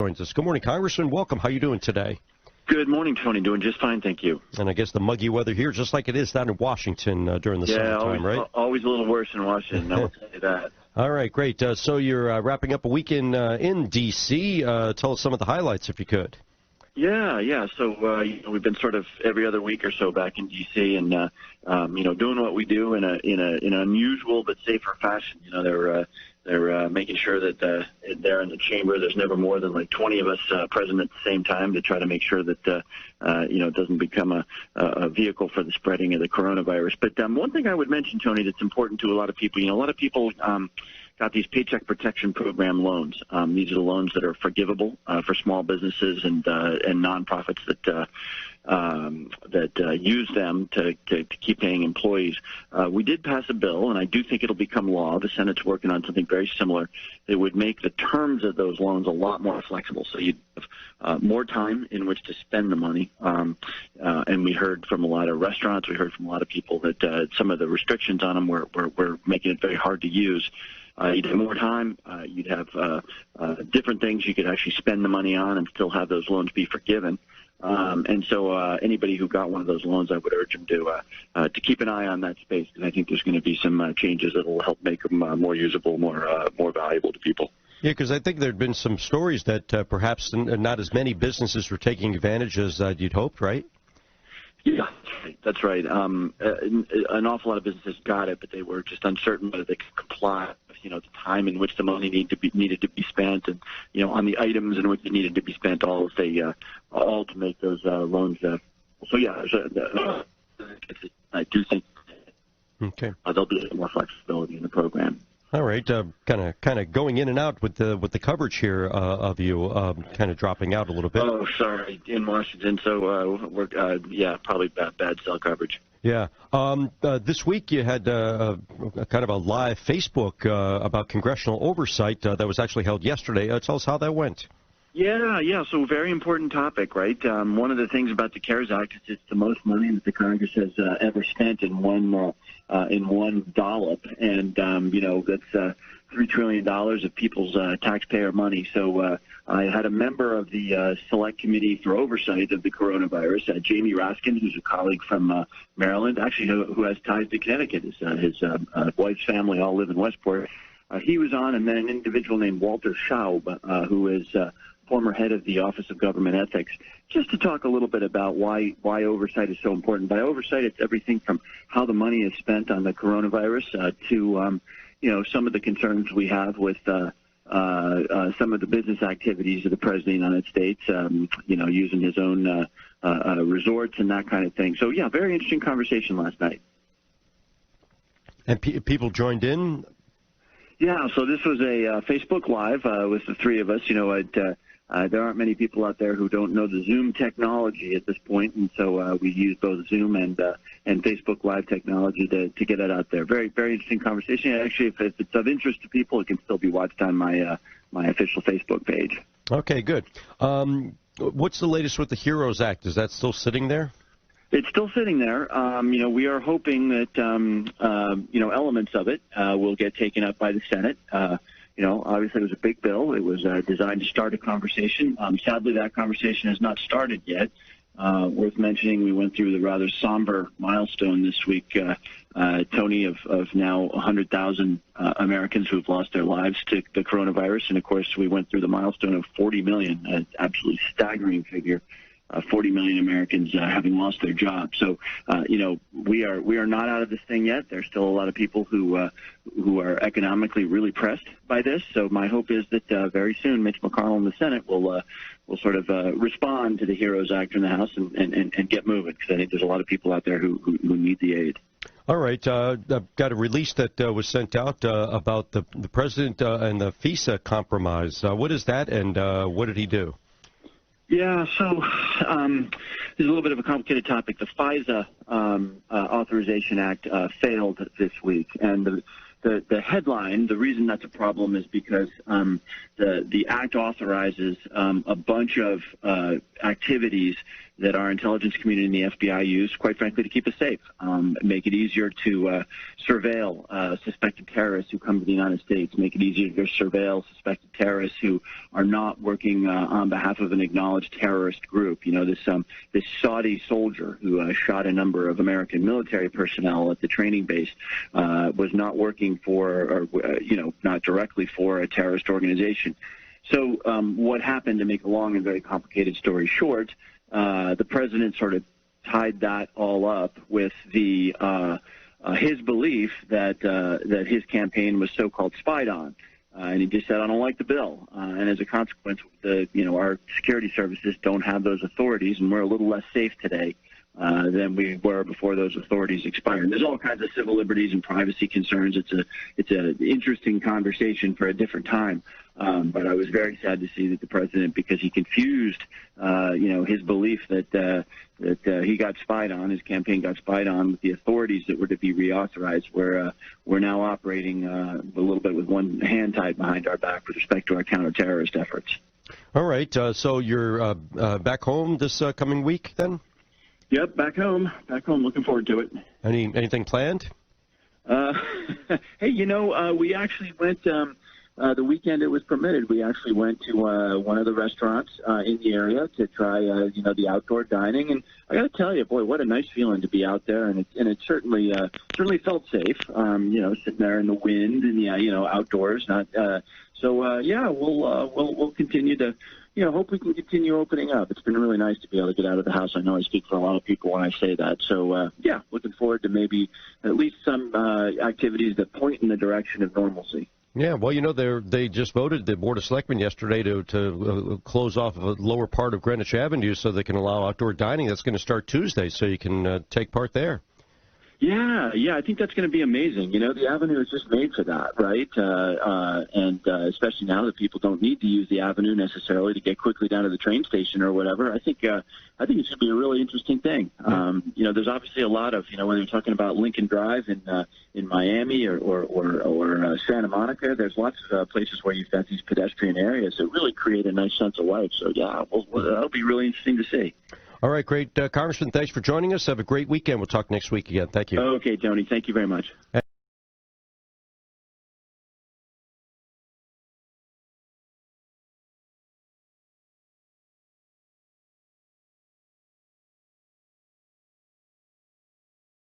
joins us. Good morning, Congressman. Welcome. How are you doing today? Good morning, Tony. Doing just fine, thank you. And I guess the muggy weather here, just like it is down in Washington during the summertime, right? Always a little worse in Washington, I will say that. All right, great. So you're wrapping up a week in D.C. Tell us some of the highlights, if you could. Yeah. So we've been sort of every other week or so back in D.C. and doing what we do in an unusual but safer fashion. They're making sure that there in the chamber there's never more than like 20 of us present at the same time to try to make sure that it doesn't become a vehicle for the spreading of the coronavirus. But one thing I would mention, Tony, that's important to a lot of people. A lot of people got these Paycheck Protection Program loans. These are the loans that are forgivable for small businesses and nonprofits that use them to keep paying employees. We did pass a bill, and I do think it'll become law. The Senate's working on something very similar. It would make the terms of those loans a lot more flexible, so you'd have more time in which to spend the money. And we heard from a lot of restaurants, we heard from a lot of people that some of the restrictions on them were making it very hard to use. You'd have more time. You'd have different things you could actually spend the money on and still have those loans be forgiven. And so anybody who got one of those loans, I would urge them to keep an eye on that space, because I think there's going to be some changes that will help make them more usable, more valuable to people. Yeah, because I think there had been some stories that perhaps not as many businesses were taking advantage as you'd hoped, right? Yeah, that's right. An awful lot of businesses got it, but they were just uncertain whether they could comply with, the time in which the money needed to be spent, and on the items in which it needed to be spent, all to make those loans. I do think there'll be more flexibility in the program. All right, kind of going in and out with the coverage here of you, kind of dropping out a little bit. Oh, sorry, in Washington, so we're probably bad cell coverage. Yeah. This week you had kind of a live Facebook about Congressional Oversight that was actually held yesterday. Tell us how that went. Yeah. So very important topic, right? One of the things about the CARES Act is it's the most money that the Congress has ever spent in one dollop, and that's $3 trillion of people's taxpayer money. So I had a member of the Select Committee for Oversight of the coronavirus, Jamie Raskin, who's a colleague from Maryland, actually who has ties to Connecticut. His wife's family all live in Westport. He was on, and then an individual named Walter Schaub, who is former head of the Office of Government Ethics, just to talk a little bit about why oversight is so important. By oversight, it's everything from how the money is spent on the coronavirus to some of the concerns we have with some of the business activities of the President of the United States, using his own resorts and that kind of thing. So, yeah, very interesting conversation last night. And people joined in? Yeah, so this was a Facebook Live with the three of us. There aren't many people out there who don't know the Zoom technology at this point, and so we use both Zoom and Facebook Live technology to get it out there. Very, very interesting conversation. Actually, if it's of interest to people, it can still be watched on my official Facebook page. Okay, good. What's the latest with the HEROES Act? Is that still sitting there? It's still sitting there. We are hoping that, elements of it will get taken up by the Senate. Obviously it was a big bill. It was designed to start a conversation. Sadly, that conversation has not started yet. Worth mentioning, we went through the rather somber milestone this week, Tony, of now 100,000 Americans who have lost their lives to the coronavirus. And, of course, we went through the milestone of 40 million, an absolutely staggering figure. 40 million Americans having lost their jobs. So, we are not out of this thing yet. There's still a lot of people who are economically really pressed by this. So my hope is that very soon Mitch McConnell in the Senate will sort of respond to the HEROES Act in the House and get moving, because I think there's a lot of people out there who need the aid. All right. I've got a release that was sent out about the president and the FISA compromise. What is that, and what did he do? Yeah, so this is a little bit of a complicated topic. The FISA Authorization Act failed this week, and the headline, the reason that's a problem is because the act authorizes a bunch of activities that our intelligence community and the FBI use, quite frankly, to keep us safe, make it easier to surveil suspected terrorists who come to the United States, make it easier to surveil suspected terrorists who are not working on behalf of an acknowledged terrorist group. You know, this Saudi soldier who shot a number of American military personnel at the training base was not working for, or not directly for a terrorist organization. So what happened, to make a long and very complicated story short, the president sort of tied that all up with the his belief that his campaign was so-called spied on. And he just said, I don't like the bill. And as a consequence, our security services don't have those authorities, and we're a little less safe today than we were before those authorities expired. There's all kinds of civil liberties and privacy concerns. It's an interesting conversation for a different time. But I was very sad to see that the president, because he confused, his belief that he got spied on, his campaign got spied on, with the authorities that were to be reauthorized. We're now operating a little bit with one hand tied behind our back with respect to our counterterrorist efforts. All right. So you're back home this coming week, then? Yep, back home. Looking forward to it. Anything planned? Hey, we actually went. The weekend it was permitted, we actually went to one of the restaurants in the area to try, the outdoor dining. And I got to tell you, boy, what a nice feeling to be out there. And it certainly felt safe, sitting there in the wind and outdoors. We'll continue to, hope we can continue opening up. It's been really nice to be able to get out of the house. I know I speak for a lot of people when I say that. So, looking forward to maybe at least some activities that point in the direction of normalcy. Yeah, well, they just voted, the Board of Selectmen yesterday, to close off a lower part of Greenwich Avenue so they can allow outdoor dining. That's going to start Tuesday, so you can take part there. Yeah, I think that's going to be amazing. The avenue is just made for that, right? And especially now that people don't need to use the avenue necessarily to get quickly down to the train station or whatever. I think it should be a really interesting thing. There's obviously a lot of, whether you're talking about Lincoln Drive in Miami or Santa Monica, there's lots of places where you've got these pedestrian areas that really create a nice sense of life. So, that'll be really interesting to see. All right, great. Congressman, thanks for joining us. Have a great weekend. We'll talk next week again. Thank you. Okay, Tony. Thank you very much.